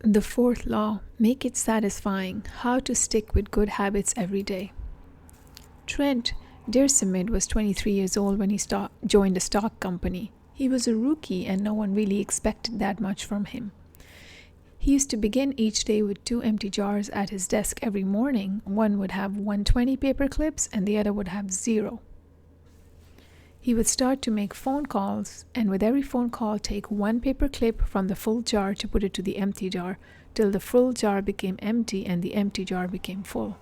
The fourth law, make it satisfying. How to stick with good habits every day. Trent Dearsamid was 23 years old when he joined a stock company. He was a rookie and no one really expected that much from him. He used to begin each day with 2 empty jars at his desk every morning. One would have 120 paper clips and the other would have 0. He would start to make phone calls, and with every phone call take 1 paper clip from the full jar to put it to the empty jar, till the full jar became empty and the empty jar became full.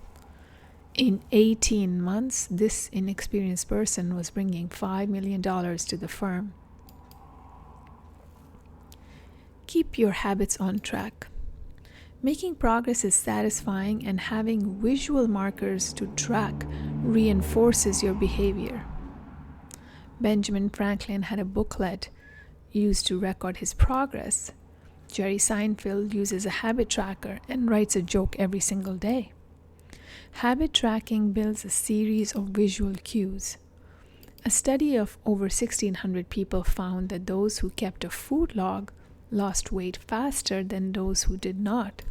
In 18 months, this inexperienced person was bringing $5 million to the firm. Keep your habits on track. Making progress is satisfying, and having visual markers to track reinforces your behavior. Benjamin Franklin had a booklet used to record his progress. Jerry Seinfeld uses a habit tracker and writes a joke every single day. Habit tracking builds a series of visual cues. A study of over 1,600 people found that those who kept a food log lost weight faster than those who did not.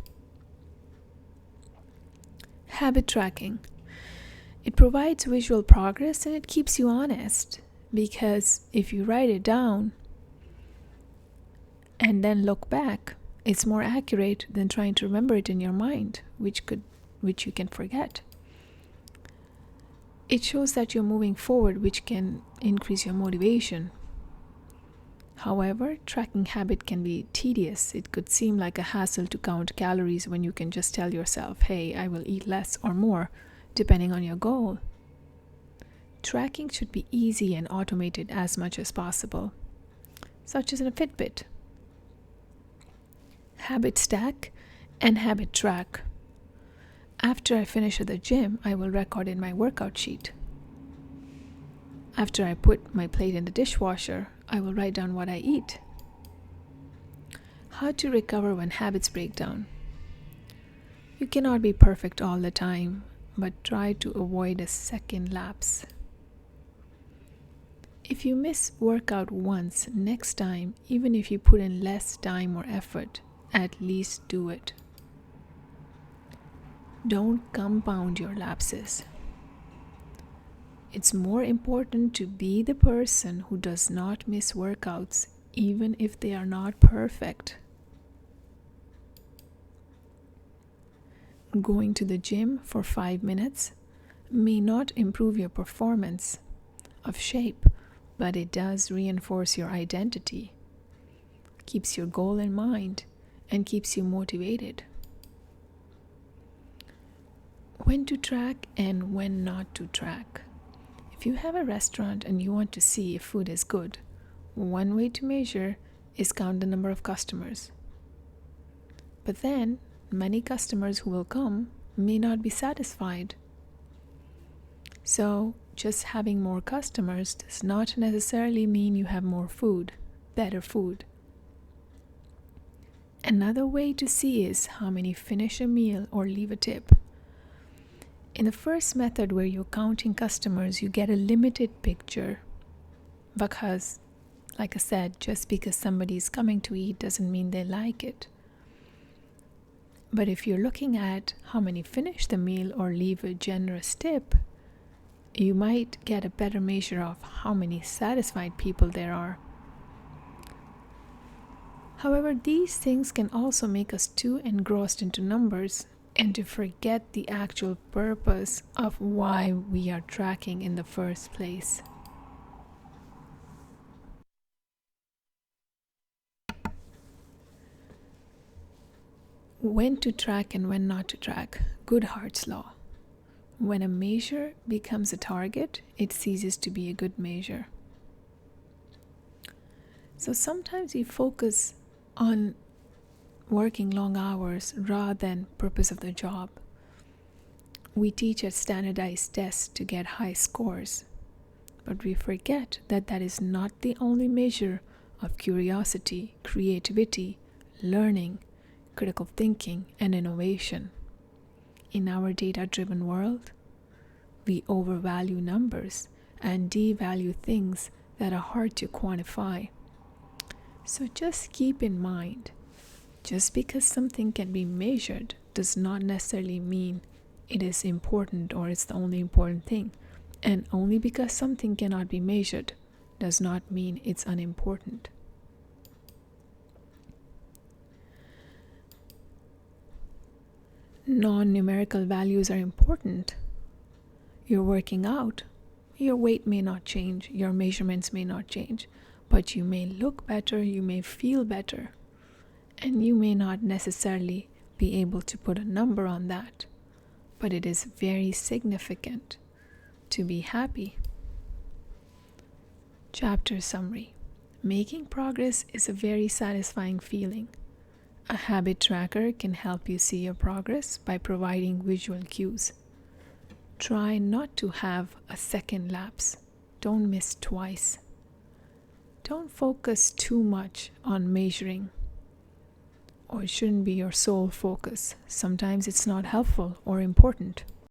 Habit tracking. It provides visual progress and it keeps you honest, because if you write it down and then look back, it's more accurate than trying to remember it in your mind, which you can forget. It shows that you're moving forward, which can increase your motivation. However, tracking habit can be tedious. It could seem like a hassle to count calories when you can just tell yourself, hey, I will eat less or more, depending on your goal. Tracking should be easy and automated as much as possible, such as in a Fitbit. Habit stack and habit track. After I finish at the gym, I will record in my workout sheet. After I put my plate in the dishwasher, I will write down what I eat. How to recover when habits break down. You cannot be perfect all the time, but try to avoid a second lapse. If you miss workout once, next time, even if you put in less time or effort, at least do it. Don't compound your lapses. It's more important to be the person who does not miss workouts, even if they are not perfect. Going to the gym for 5 minutes may not improve your performance of shape, but it does reinforce your identity, keeps your goal in mind, and keeps you motivated. When to track and when not to track. If you have a restaurant and you want to see if food is good, one way to measure is count the number of customers. But then, many customers who will come may not be satisfied. So, just having more customers does not necessarily mean you have more food, better food. Another way to see is how many finish a meal or leave a tip. In the first method, where you're counting customers, you get a limited picture because, like I said, just because somebody is coming to eat doesn't mean they like it. But if you're looking at how many finish the meal or leave a generous tip, you might get a better measure of how many satisfied people there are. However, these things can also make us too engrossed into numbers and to forget the actual purpose of why we are tracking in the first place. When to track and when not to track. Goodhart's law. When a measure becomes a target, it ceases to be a good measure. So sometimes we focus on working long hours rather than purpose of the job. We teach at standardized tests to get high scores, but we forget that that is not the only measure of curiosity, creativity, learning, critical thinking, and innovation. In our data-driven world, we overvalue numbers and devalue things that are hard to quantify. So just keep in mind, Just because something can be measured does not necessarily mean it is important or it's the only important thing. And only because something cannot be measured does not mean it's unimportant. Non-numerical values are important. You're working out. Your weight may not change, your measurements may not change, but you may look better, you may feel better, and you may not necessarily be able to put a number on that, but it is very significant to be happy. Chapter summary. Making progress is a very satisfying feeling. A habit tracker can help you see your progress by providing visual cues. Try not to have a second lapse. Don't miss twice. Don't focus too much on measuring, or it shouldn't be your sole focus. Sometimes it's not helpful or important.